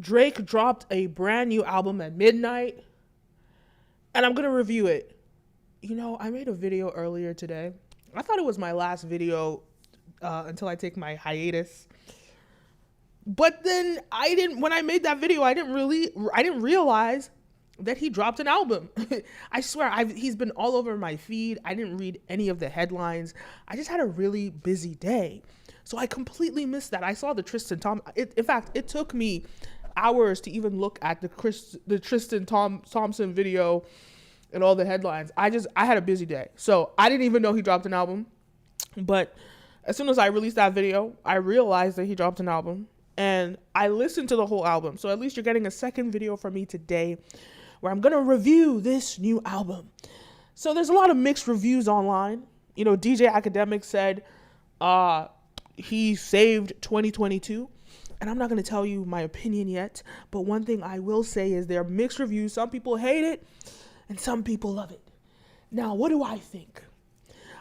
Drake dropped a brand new album at midnight, and I'm going to review it. I made a video earlier today. I thought it was my last video until I take my hiatus. But then when I made that video, I didn't realize that he dropped an album. I swear, he's been all over my feed. I didn't read any of the headlines. I just had a really busy day. So I completely missed that. I saw the Tristan in fact, it took me hours to even look at the Tristan Thompson video and all the headlines. I had a busy day. So I didn't even know he dropped an album. But as soon as I released that video, I realized that he dropped an album. And I listened to the whole album. So at least you're getting a second video from me today where I'm going to review this new album. So there's a lot of mixed reviews online. DJ Academic said he saved 2022. And I'm not going to tell you my opinion yet. But one thing I will say is there are mixed reviews. Some people hate it and some people love it. Now, what do I think?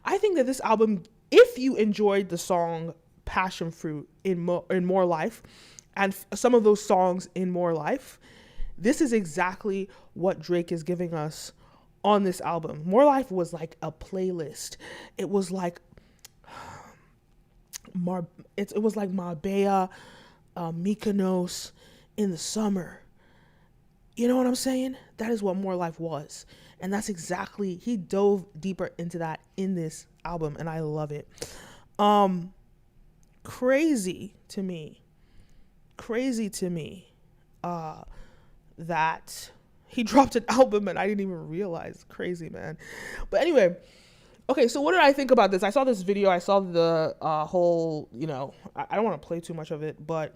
I think that this album, if you enjoyed the song Passion Fruit in More Life and some of those songs in More Life, this is exactly what Drake is giving us on this album. More Life was like a playlist. It was like it was like Marbella, Mykonos in the summer. You know what I'm saying? That is what More Life was. And that's exactly, he dove deeper into that in this album, and I love it. Crazy to me that he dropped an album and I didn't even realize. Crazy, man. But anyway, okay, so what did I think about this? I saw this video. I saw the whole, I don't want to play too much of it, but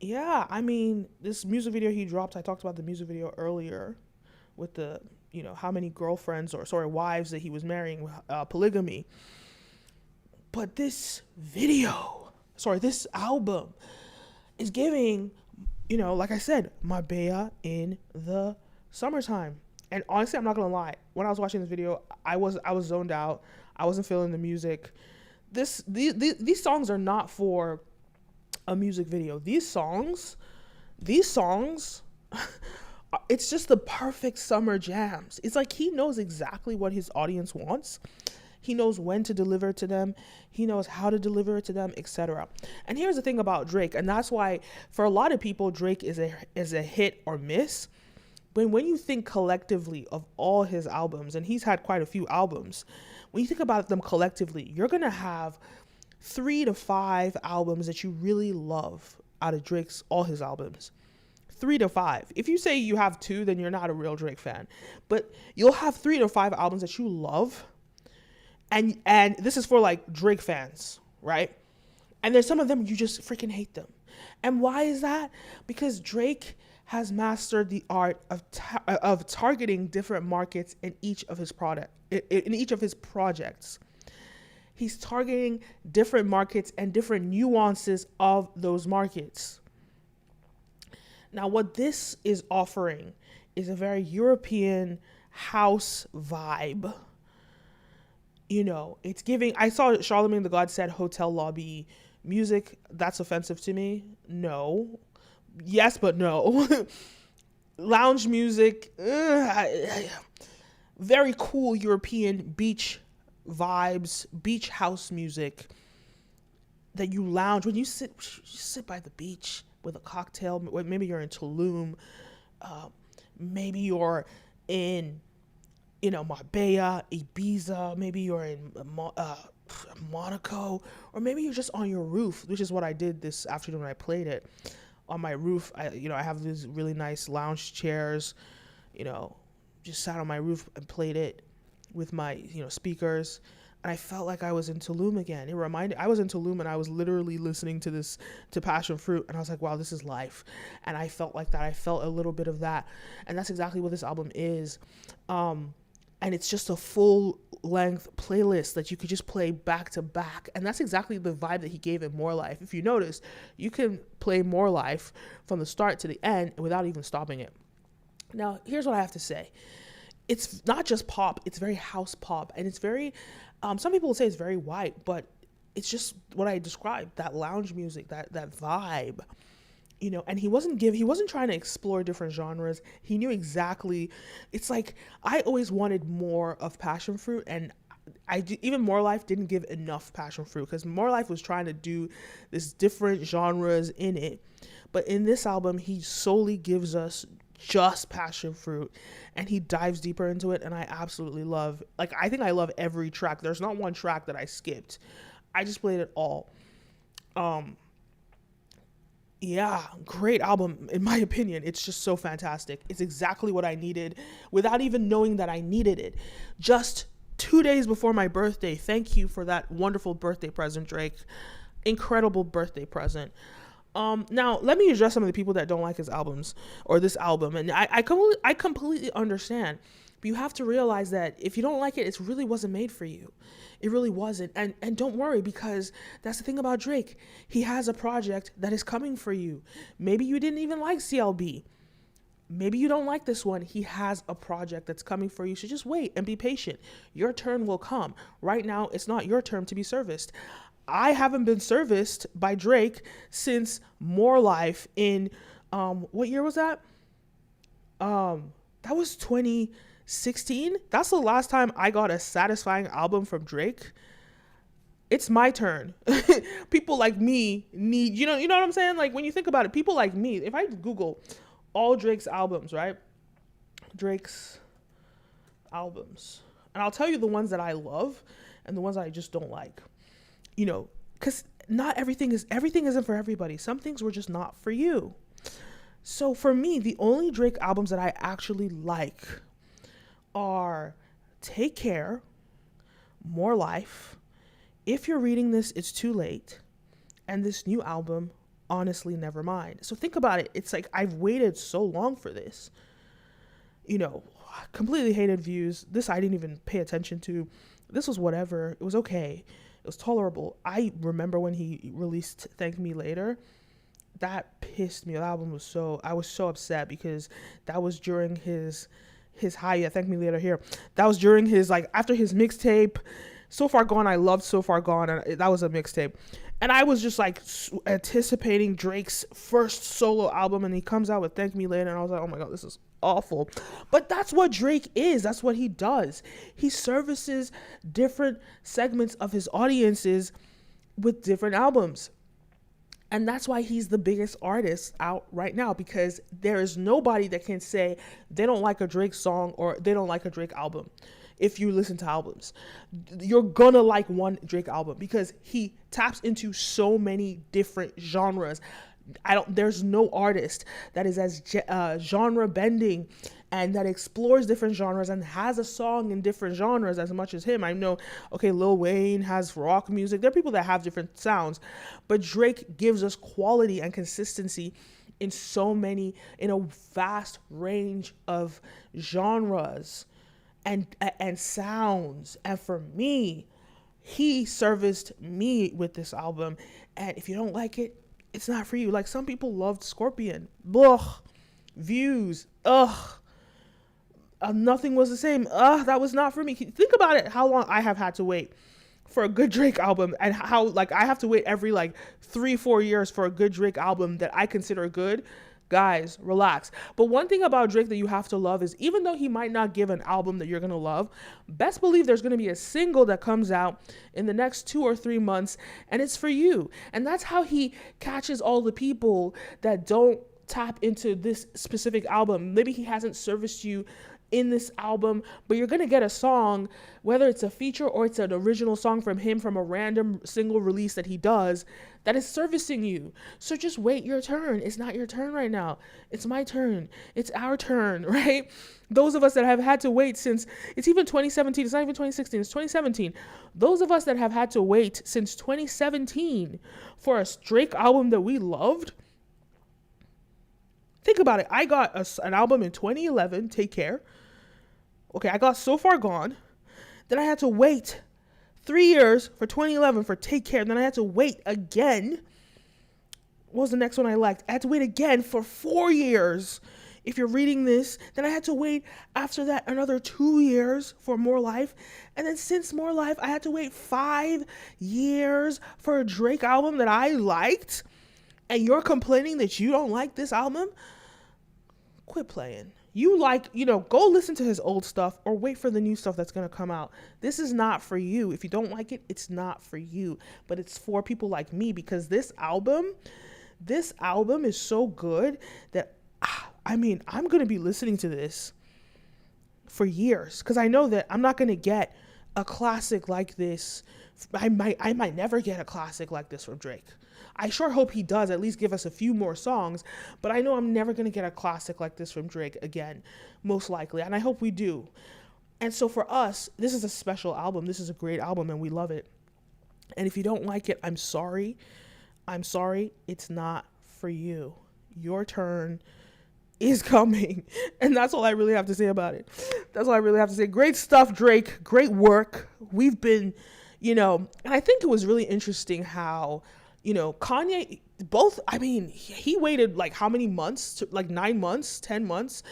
yeah, I mean, this music video he dropped, I talked about the music video earlier with the, how many wives that he was marrying, polygamy. But this album is giving, like I said, Marbella in the summertime. And honestly, I'm not gonna lie. When I was watching this video, I was zoned out. I wasn't feeling the music. These songs are not for a music video. These songs, it's just the perfect summer jams. It's like he knows exactly what his audience wants. He knows when to deliver it to them. He knows how to deliver it to them, etc. And here's the thing about Drake, and that's why for a lot of people, Drake is a hit or miss. But when you think collectively of all his albums, and he's had quite a few albums, when you think about them collectively, you're going to have 3 to 5 albums that you really love out of all his albums. 3 to 5. If you say you have 2, then you're not a real Drake fan. But you'll have 3 to 5 albums that you love. And this is for like Drake fans, right? And there's some of them you just freaking hate them. And why is that? Because Drake has mastered the art of targeting different markets in each of his projects. He's targeting different markets and different nuances of those markets. Now, what this is offering is a very European house vibe. It's giving, I saw Charlemagne the God said hotel lobby music. That's offensive to me. No. Yes, but no. Lounge music. Very cool European beach vibes, beach house music that you lounge when you sit by the beach with a cocktail. Maybe you're in Tulum. Maybe you're in Marbella, Ibiza, maybe you're in Monaco, or maybe you're just on your roof, which is what I did this afternoon when I played it. On my roof, I have these really nice lounge chairs, just sat on my roof and played it with my, speakers. And I felt like I was in Tulum again. I was in Tulum and I was literally listening to Passion Fruit. And I was like, wow, this is life. And I felt like that. I felt a little bit of that. And that's exactly what this album is. And it's just a full length playlist that you could just play back to back. And that's exactly the vibe that he gave in More Life. If you notice, you can play More Life from the start to the end without even stopping it. Now, here's what I have to say. It's not just pop, it's very house pop. And it's very, some people will say it's very white, but it's just what I described, that lounge music, that vibe. And he wasn't trying to explore different genres. He knew exactly. It's like, I always wanted more of passion fruit, and even More Life didn't give enough passion fruit, because More Life was trying to do this different genres in it. But in this album, he solely gives us just passion fruit, and he dives deeper into it. And I absolutely love, like, I think I love every track. There's not one track that I skipped. I just played it all. Yeah, great album, in my opinion. It's just so fantastic. It's exactly what I needed without even knowing that I needed it. Just 2 days before my birthday. Thank you for that wonderful birthday present, Drake. Incredible birthday present. Now, let me address some of the people that don't like his albums or this album. And I completely understand. But you have to realize that if you don't like it, it really wasn't made for you. It really wasn't. And don't worry, because that's the thing about Drake. He has a project that is coming for you. Maybe you didn't even like CLB. Maybe you don't like this one. He has a project that's coming for you. So just wait and be patient. Your turn will come. Right now, it's not your turn to be serviced. I haven't been serviced by Drake since More Life in, what year was that? That was 2016. That's the last time I got a satisfying album from Drake. It's my turn. People like me need, you know what I'm saying? Like, when you think about it, people like me, if I Google all Drake's albums, right? Drake's albums. And I'll tell you the ones that I love and the ones I just don't like. Because not everything isn't for everybody. Some things were just not for you. So for me, the only Drake albums that I actually like are Take Care, More Life, If You're Reading This, It's Too Late, and this new album, Honestly, Nevermind. So think about it. It's like, I've waited so long for this. Completely hated Views. This I didn't even pay attention to. This was whatever. It was okay. It was tolerable. I remember when he released Thank Me Later. That pissed me. The album was I was so upset, because that was during his high. Yeah, Thank Me Later here. That was during his, like, after his mixtape, So Far Gone. I loved So Far Gone, and that was a mixtape. And I was just like anticipating Drake's first solo album, and he comes out with Thank Me Later, and I was like, oh my God, this is awful. But that's what Drake is. That's what he does. He services different segments of his audiences with different albums. And that's why he's the biggest artist out right now, because there is nobody that can say they don't like a Drake song or they don't like a Drake album. If you listen to albums, you're gonna like one Drake album, because he taps into so many different genres. There's no artist that is as genre bending and that explores different genres and has a song in different genres as much as him. I know, okay, Lil Wayne has rock music. There are people that have different sounds, but Drake gives us quality and consistency in a vast range of genres and sounds. And for me, he serviced me with this album. And if you don't like it, it's not for you. Like, some people loved Scorpion. Ugh. Views. Ugh. Nothing was the same. Ugh, that was not for me. Think about it, how long I have had to wait for a good Drake album, and how, like, I have to wait every 3-4 years for a good Drake album that I consider good. Guys, relax. But one thing about Drake that you have to love is, even though he might not give an album that you're going to love, best believe there's going to be a single that comes out in the next 2 or 3 months, and it's for you. And that's how he catches all the people that don't tap into this specific album. Maybe he hasn't serviced you in this album, but you're gonna get a song, whether it's a feature or it's an original song from him, from a random single release that he does, that is servicing you. So just wait your turn. It's not your turn right now. It's my turn. It's our turn, right? Those of us that have had to wait since, it's even 2017, it's not even 2016, it's 2017. Those of us that have had to wait since 2017 for a Drake album that we loved, think about it. I got an album in 2011, Take Care. Okay, I got So Far Gone. Then I had to wait 3 years for 2011 for Take Care. Then I had to wait again. What was the next one I liked? I had to wait again for 4 years. If You're Reading This, then I had to wait after that another 2 years for More Life. And then since More Life, I had to wait 5 years for a Drake album that I liked. and you're complaining that you don't like this album, quit playing. You like, go listen to his old stuff or wait for the new stuff that's going to come out. This is not for you. If you don't like it, it's not for you. But it's for people like me, because this album is so good that, I'm going to be listening to this for years, because I know that I'm not going to get a classic like this. I might never get a classic like this from Drake. I sure hope he does at least give us a few more songs, but I know I'm never going to get a classic like this from Drake again, most likely, and I hope we do. And so for us, this is a special album. This is a great album, and we love it. And if you don't like it, I'm sorry. It's not for you. Your turn is coming. And that's all I really have to say about it. That's all I really have to say. Great stuff, Drake. Great work. We've been, and I think it was really interesting how, Kanye, he waited like how many months, like 9 months, 10 months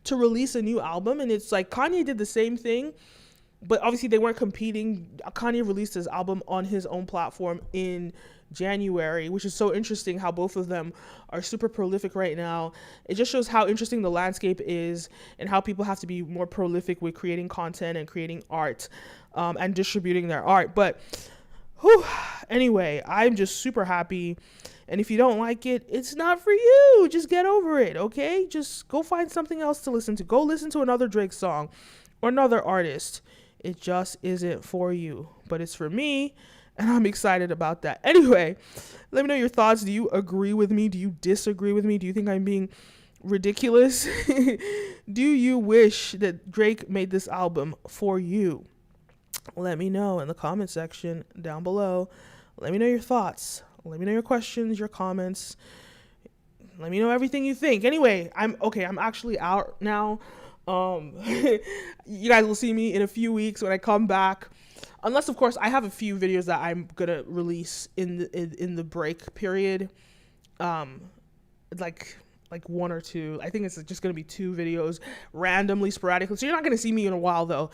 to release a new album. And it's like Kanye did the same thing, but obviously they weren't competing. Kanye released his album on his own platform in January, which is so interesting how both of them are super prolific right now. It just shows how interesting the landscape is and how people have to be more prolific with creating content and creating art, and distributing their art. But anyway, I'm just super happy. And if you don't like it, it's not for you. Just get over it, okay? Just go find something else to listen to. Go listen to another Drake song or another artist. It just isn't for you, but it's for me, and I'm excited about that. Anyway, let me know your thoughts. Do you agree with me? Do you disagree with me? Do you think I'm being ridiculous? Do you wish that Drake made this album for you? Let me know in the comment section down below. Let me know your thoughts. Let me know your questions, your comments. Let me know everything you think. Anyway, I'm actually out now. You guys will see me in a few weeks when I come back. Unless, of course, I have a few videos that I'm gonna release in the break period. Like one or two. I think it's just gonna be 2 videos randomly, sporadically. So you're not gonna see me in a while though.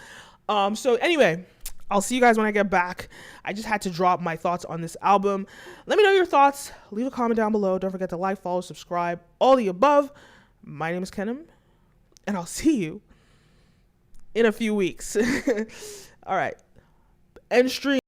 So anyway, I'll see you guys when I get back. I just had to drop my thoughts on this album. Let me know your thoughts. Leave a comment down below. Don't forget to like, follow, subscribe, all the above. My name is Kenim, and I'll see you in a few weeks. All right. End stream.